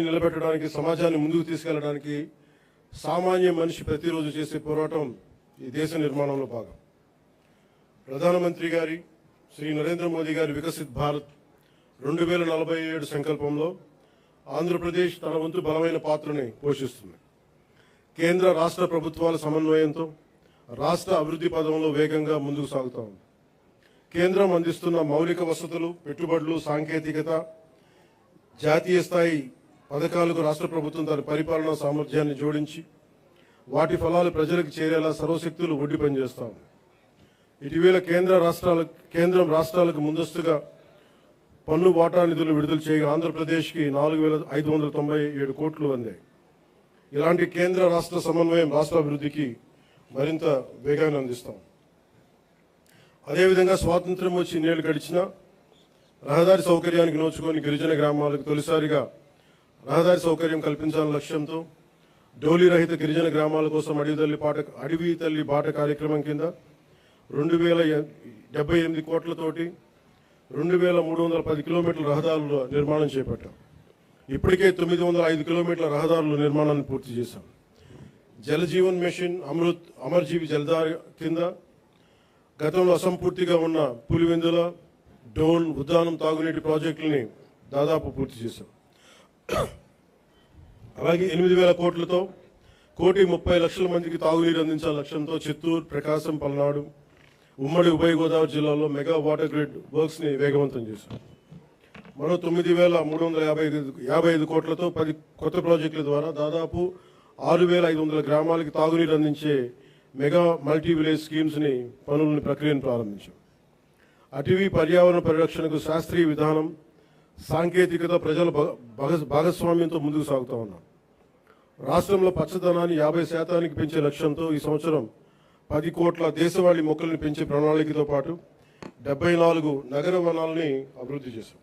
నిలబెట్టడానికి, సమాజాన్ని ముందుకు తీసుకెళ్లడానికి సామాన్య మనిషి ప్రతిరోజు చేసే పోరాటం ఈ దేశ నిర్మాణంలో భాగం. ప్రధానమంత్రి గారి శ్రీ నరేంద్ర మోదీ గారి వికసిత్ భారత్ 2047 సంకల్పంలో ఆంధ్రప్రదేశ్ తన వంతు బలమైన పాత్రని పోషిస్తుంది. కేంద్ర రాష్ట్ర ప్రభుత్వాల సమన్వయంతో రాష్ట్ర అభివృద్ధి పదంలో వేగంగా ముందుకు సాగుతా ఉంది. కేంద్రం అందిస్తున్న మౌలిక వసతులు, పెట్టుబడులు, సాంకేతికత, జాతీయ స్థాయి పథకాలకు రాష్ట్ర ప్రభుత్వం తన పరిపాలనా సామర్థ్యాన్ని జోడించి వాటి ఫలాలు ప్రజలకు చేరేలా సర్వశక్తులు ఒడ్డి పనిచేస్తా ఉంది. ఇటీవల కేంద్రం రాష్ట్రాలకు ముందస్తుగా పన్ను వాటా నిధులు విడుదల చేయగా ఆంధ్రప్రదేశ్కి 4,597 కోట్లు అందాయి. ఇలాంటి కేంద్ర రాష్ట్ర సమన్వయం రాష్ట్ర అభివృద్ధికి మరింత వేగాన్ని అందిస్తాం. అదేవిధంగా స్వాతంత్ర్యం వచ్చి ఇన్నేళ్లు గడిచినా రహదారి సౌకర్యానికి నోచుకొని గిరిజన గ్రామాలకు తొలిసారిగా రహదారి సౌకర్యం కల్పించాలనే లక్ష్యంతో డోలీ రహిత గిరిజన గ్రామాల కోసం అడవి తల్లి బాట కార్యక్రమం కింద 2,078 కోట్లతోటి 2,310 కిలోమీటర్ల రహదారుల నిర్మాణం చేపట్టాం. ఇప్పటికే 905 కిలోమీటర్ల రహదారుల నిర్మాణాన్ని పూర్తి చేశాం. జలజీవన్ మిషన్, అమర్జీవి జలధార కింద గతంలో అసంపూర్తిగా ఉన్న పులివెందుల, డోన్, ఉద్దానం తాగునీటి ప్రాజెక్టులని దాదాపు పూర్తి చేశాం. అలాగే 8,000 కోట్లతో 1,30,00,000 మందికి తాగునీరు అందించాల లక్ష్యంతో చిత్తూరు, ప్రకాశం, పల్నాడు, ఉమ్మడి ఉభయ గోదావరి జిల్లాలో మెగా వాటర్ గ్రిడ్ వర్క్స్ ని వేగవంతం చేశాం. మరో 9,355 కోట్లతో 10 కొత్త ప్రాజెక్టుల ద్వారా దాదాపు 6,500 గ్రామాలకి తాగునీరు అందించే మెగా మల్టీ విలేజ్ స్కీమ్స్ ని ప్రక్రియను ప్రారంభించాం. అటవీ పర్యావరణ పరిరక్షణకు శాస్త్రీయ విధానం, సాంకేతికత, ప్రజల భాగస్వామ్యంతో ముందుకు సాగుతా ఉన్నాం. రాష్ట్రంలో పచ్చదనాన్ని 50% పెంచే లక్ష్యంతో ఈ సంవత్సరం 10 కోట్ల దేశవాళీ మొక్కల్ని పెంచే ప్రణాళికతో పాటు 74 నగర వనాలని అభివృద్ధి చేశాం.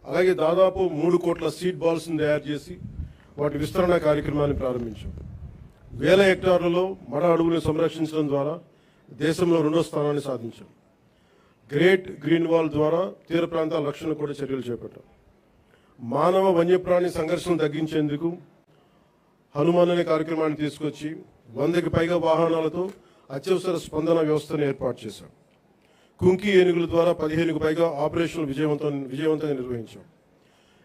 అలాగే దాదాపు 3 కోట్ల సీడ్ బాల్స్ ని తయారు చేసి వాటి విస్తరణ కార్యక్రమాన్ని ప్రారంభించాం. 1,000 హెక్టార్లలో మడ అడవులను సంరక్షించడం ద్వారా దేశంలో 2వ స్థానాన్ని సాధించాం. గ్రేట్ గ్రీన్ వాల్ ద్వారా తీర ప్రాంతాల రక్షణ కూడా చర్యలు చేపట్టాం. మానవ వన్యప్రాణి సంఘర్షణ తగ్గించేందుకు హనుమాన్ అనే కార్యక్రమాన్ని తీసుకొచ్చి 100కి పైగా వాహనాలతో అత్యవసర స్పందన వ్యవస్థను ఏర్పాటు చేశాం. కుంకి ఏనుగుల ద్వారా 15కు పైగా ఆపరేషన్లు విజయవంతంగా నిర్వహించాం.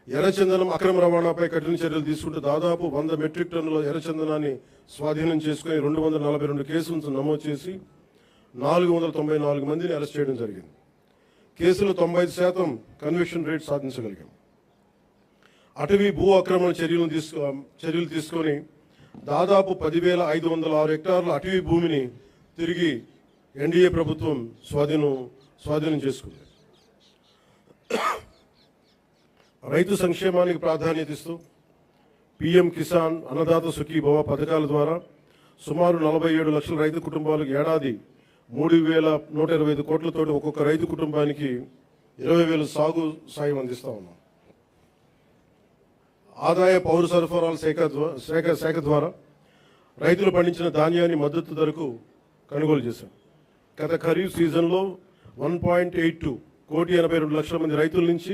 ఎర్రచందనం అక్రమ రవాణాపై కఠిన చర్యలు తీసుకుంటూ దాదాపు 100 మెట్రిక్ టన్నుల ఎర్రచందనాన్ని స్వాధీనం చేసుకుని 242 కేసులను నమోదు చేసి 494 మందిని అరెస్ట్ చేయడం జరిగింది. కేసులో 95% కన్విక్షన్ రేట్ సాధించగలిగాం. అటవీ భూ ఆక్రమణ చర్యలు తీసుకొని దాదాపు 10,506 హెక్టార్ల అటవీ భూమిని తిరిగి ఎన్డీఏ ప్రభుత్వం స్వాధీనం చేసుకుంది. రైతు సంక్షేమానికి ప్రాధాన్యత ఇస్తూ పీఎం కిసాన్, అన్నదాత సుఖీభవ పథకాల ద్వారా సుమారు 47 లక్షల రైతు కుటుంబాలకు ఏడాది 3,125 కోట్లతోటి ఒక్కొక్క రైతు కుటుంబానికి 20,000 సాగు సాయం అందిస్తా ఉన్నాం. ఆదాయ పౌర సరఫరాల శాఖ ద్వారా రైతులు పండించిన ధాన్యాన్ని మద్దతు ధరకు కొనుగోలు చేశాం. గత ఖరీఫ్ సీజన్లో 1.82 కోటి 82 లక్షల మంది రైతుల నుంచి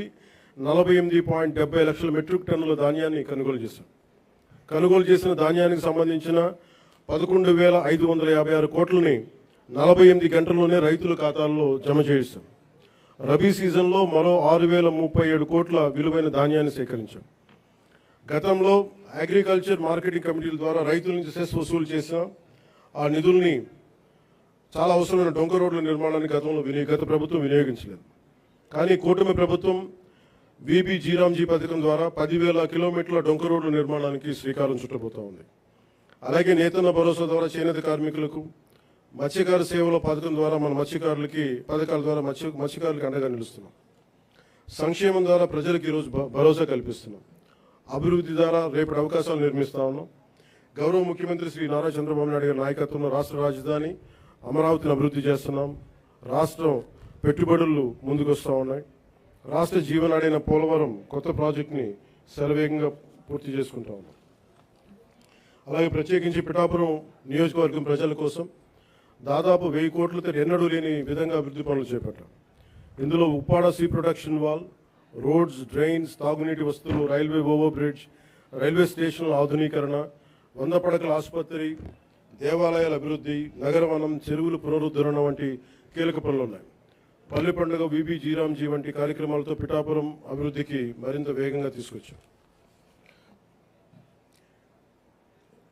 48.70 లక్షల మెట్రిక్ టన్నుల ధాన్యాన్ని కొనుగోలు చేశాం. కొనుగోలు చేసిన ధాన్యానికి సంబంధించిన 11,556 కోట్లని 48 గంటల్లోనే రైతుల ఖాతాల్లో జమ చేయిస్తాం. రబీ సీజన్లో మరో 6,037 కోట్ల విలువైన ధాన్యాన్ని సేకరించాం. గతంలో అగ్రికల్చర్ మార్కెటింగ్ కమిటీల ద్వారా రైతుల నుంచి సెస్ వసూలు చేసిన ఆ నిధుల్ని చాలా అవసరమైన డొంక రోడ్ల నిర్మాణానికి గత ప్రభుత్వం వినియోగించలేదు. కానీ కూటమి ప్రభుత్వం వీబీ జీరాంజీ పథకం ద్వారా 10,000 కిలోమీటర్ల డొంక రోడ్ల నిర్మాణానికి శ్రీకారం చుట్టబోతా ఉంది. అలాగే నేతన్న భరోసా ద్వారా చేనేత కార్మికులకు, మత్స్యకార సేవల పథకం ద్వారా పథకాల ద్వారా మత్స్యకారులకు అండగా నిలుస్తున్నాం. సంక్షేమం ద్వారా ప్రజలకు ఈరోజు భరోసా కల్పిస్తున్నాం. అభివృద్ధి ద్వారా రేపటి అవకాశాలు నిర్మిస్తా ఉన్నాం. గౌరవ ముఖ్యమంత్రి శ్రీ నారా చంద్రబాబు నాయుడు గారి నాయకత్వంలో రాష్ట్ర రాజధాని అమరావతిని అభివృద్ధి చేస్తున్నాం. రాష్ట్రం పెట్టుబడులు ముందుకు వస్తూ ఉన్నాయి. రాష్ట్ర జీవనాడైన పోలవరం కొత్త ప్రాజెక్టుని శరవేగంగా పూర్తి చేసుకుంటా ఉన్నాం. అలాగే ప్రత్యేకించి పిఠాపురం నియోజకవర్గం ప్రజల కోసం దాదాపు 1000 కోట్లతో ఎన్నడూ లేని విధంగా అభివృద్ధి పనులు చేపట్టాం. ఇందులో Uppada sea protection wall, roads, drains, తాగునీటి వస్తువులు, రైల్వే ఓవర్ బ్రిడ్జ్, రైల్వే స్టేషన్ల ఆధునీకరణ, 100 పడకల ఆసుపత్రి, దేవాలయాల అభివృద్ధి, నగరవనం, చెరువులు పునరుద్ధరణ వంటి కీలక పనులు ఉన్నాయి. పల్లె పండుగ, విబి జీరాంజీ వంటి కార్యక్రమాలతో పిఠాపురం అభివృద్ధికి మరింత వేగంగా తీసుకొచ్చాం.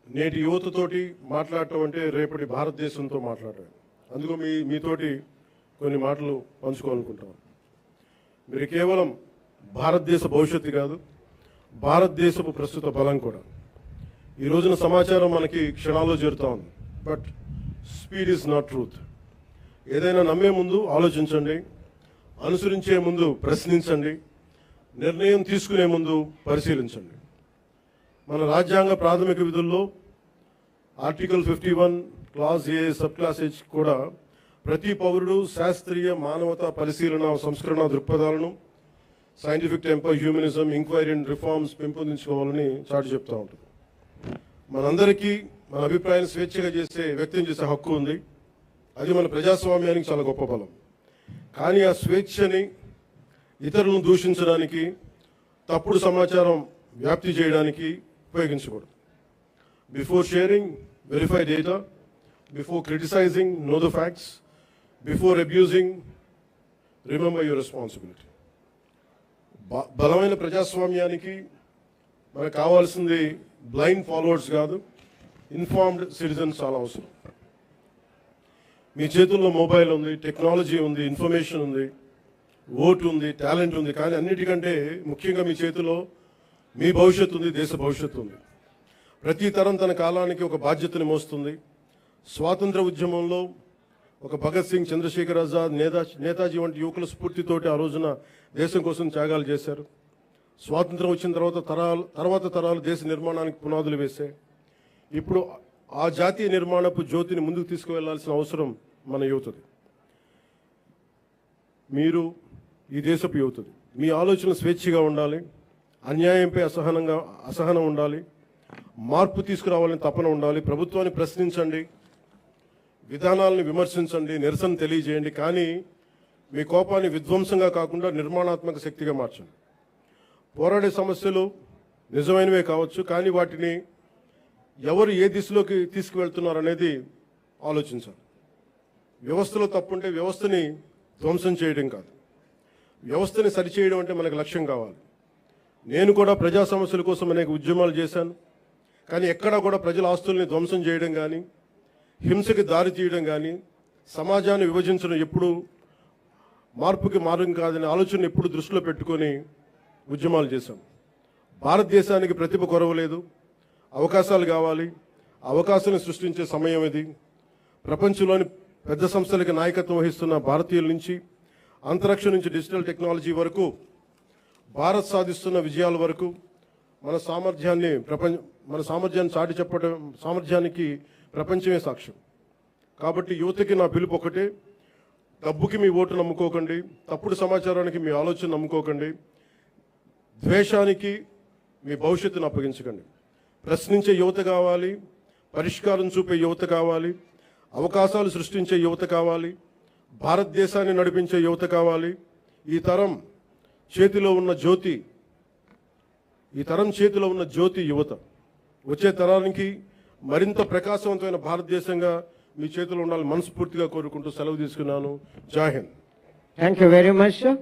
నేటి యువతతోటి మాట్లాడటం అంటే రేపటి భారతదేశంతో మాట్లాడటం. అందుకు మీతోటి కొన్ని మాటలు పంచుకోవాలనుకుంటాను. మీరు కేవలం భారతదేశ భవిష్యత్తు కాదు, భారతదేశపు ప్రస్తుత బలం కూడా. ఈ రోజున సమాచారం మనకి క్షణాల్లో చేరుతా ఉంది. But speed is not truth. ఏదైనా నమ్మే ముందు ఆలోచించండి, అనుసరించే ముందు ప్రశ్నించండి, నిర్ణయం తీసుకునే ముందు పరిశీలించండి. మన రాజ్యాంగ ప్రాథమిక విధుల్లో article 51 clause A sub clause H కూడా ప్రతి పౌరుడు శాస్త్రీయ మానవతా పరిశీలన సంస్కరణ దృక్పథాలను, scientific temper, humanism, enquiry and reforms పెంపొందించుకోవాలని చాటి చెప్తూ ఉంటుంది. మనందరికీ మన అభిప్రాయాన్ని స్వేచ్ఛగా వ్యక్తం చేసే హక్కు ఉంది. అది మన ప్రజాస్వామ్యానికి చాలా గొప్ప బలం. కానీ ఆ స్వేచ్ఛని ఇతరులను దూషించడానికి, తప్పుడు సమాచారం వ్యాప్తి చేయడానికి ఉపయోగించకూడదు. Before sharing, verify data. Before criticizing, know the facts. Before abusing, remember your responsibility. బలమైన ప్రజాస్వామ్యానికి మనకు కావాల్సింది బ్లైండ్ ఫాలోవర్స్ కాదు, ఇన్ఫార్మ్డ్ సిటిజన్స్ చాలా అవసరం. మీ చేతుల్లో మొబైల్ ఉంది, టెక్నాలజీ ఉంది, ఇన్ఫర్మేషన్ ఉంది, ఓటు ఉంది, టాలెంట్ ఉంది. కానీ అన్నిటికంటే ముఖ్యంగా మీ చేతిలో మీ భవిష్యత్తు ఉంది, దేశ భవిష్యత్తు ఉంది. ప్రతి తరం తన కాలానికి ఒక బాధ్యతని మోస్తుంది. స్వాతంత్ర ఉద్యమంలో ఒక భగత్ సింగ్, చంద్రశేఖర్ ఆజాద్, నేతాజీ వంటి యువకుల స్ఫూర్తితోటి ఆ రోజున దేశం కోసం త్యాగాలు చేశారు. స్వాతంత్రం వచ్చిన తర్వాత తరాలు దేశ నిర్మాణానికి పునాదులు వేశాయి. ఇప్పుడు ఆ జాతీయ నిర్మాణపు జ్యోతిని ముందుకు తీసుకువెళ్లాల్సిన అవసరం మన యువతది. మీరు ఈ దేశపు యువతది. మీ ఆలోచన స్వేచ్ఛగా ఉండాలి, అన్యాయంపై అసహనం ఉండాలి, మార్పు తీసుకురావాలని తపన ఉండాలి. ప్రభుత్వాన్ని ప్రశ్నించండి, విధానాలను విమర్శించండి, నిరసన తెలియజేయండి. కానీ మీ కోపాన్ని విధ్వంసంగా కాకుండా నిర్మాణాత్మక శక్తిగా మార్చండి. పోరాడే సమస్యలు నిజమైనవే కావచ్చు, కానీ వాటిని ఎవరు ఏ దిశలోకి తీసుకువెళ్తున్నారు అనేది ఆలోచించాలి. వ్యవస్థలో తప్పుంటే వ్యవస్థని ధ్వంసం చేయడం కాదు, వ్యవస్థని సరిచేయడం అంటే మనకు లక్ష్యం కావాలి. నేను కూడా ప్రజా సమస్యల కోసం అనేక ఉద్యమాలు చేశాను. కానీ ఎక్కడా కూడా ప్రజల ఆస్తుల్ని ధ్వంసం చేయడం కానీ, హింసకి దారి తీయడం కానీ, సమాజాన్ని విభజించడం ఎప్పుడు మార్పుకి మార్గం కాదనే ఆలోచన ఎప్పుడు దృష్టిలో పెట్టుకొని ఉద్యమాలు చేశాం. భారతదేశానికి ప్రతిభ కొరవలేదు, అవకాశాలు కావాలి. అవకాశాలను సృష్టించే సమయం ఇది. ప్రపంచంలోని పెద్ద సంస్థలకి నాయకత్వం వహిస్తున్న భారతీయుల నుంచి, అంతరిక్షం నుంచి డిజిటల్ టెక్నాలజీ వరకు, భారత్ సాధిస్తున్న విజయాల వరకు మన సామర్థ్యాన్ని చాటి చెప్పడం సామర్థ్యానికి ప్రపంచమే సాక్ష్యం. కాబట్టి యువతకి నా పిలుపు ఒకటే: డబ్బుకి మీ ఓటు నమ్ముకోకండి, తప్పుడు సమాచారానికి మీ ఆలోచన నమ్ముకోకండి, ద్వేషానికి మీ భవిష్యత్తును అప్పగించకండి. ప్రశ్నించే యువత కావాలి, పరిష్కారం చూపే యువత కావాలి, అవకాశాలు సృష్టించే యువత కావాలి, భారతదేశాన్ని నడిపించే యువత కావాలి. ఈ తరం చేతిలో ఉన్న జ్యోతి యువత. వచ్చే తరానికి మరింత ప్రకాశవంతమైన భారతదేశంగా మీ చేతిలో ఉండాలని మనస్ఫూర్తిగా కోరుకుంటూ సెలవు తీసుకున్నాను. జై Hind. Thank you very much, sir.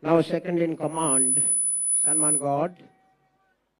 Now second in command, Sanman God.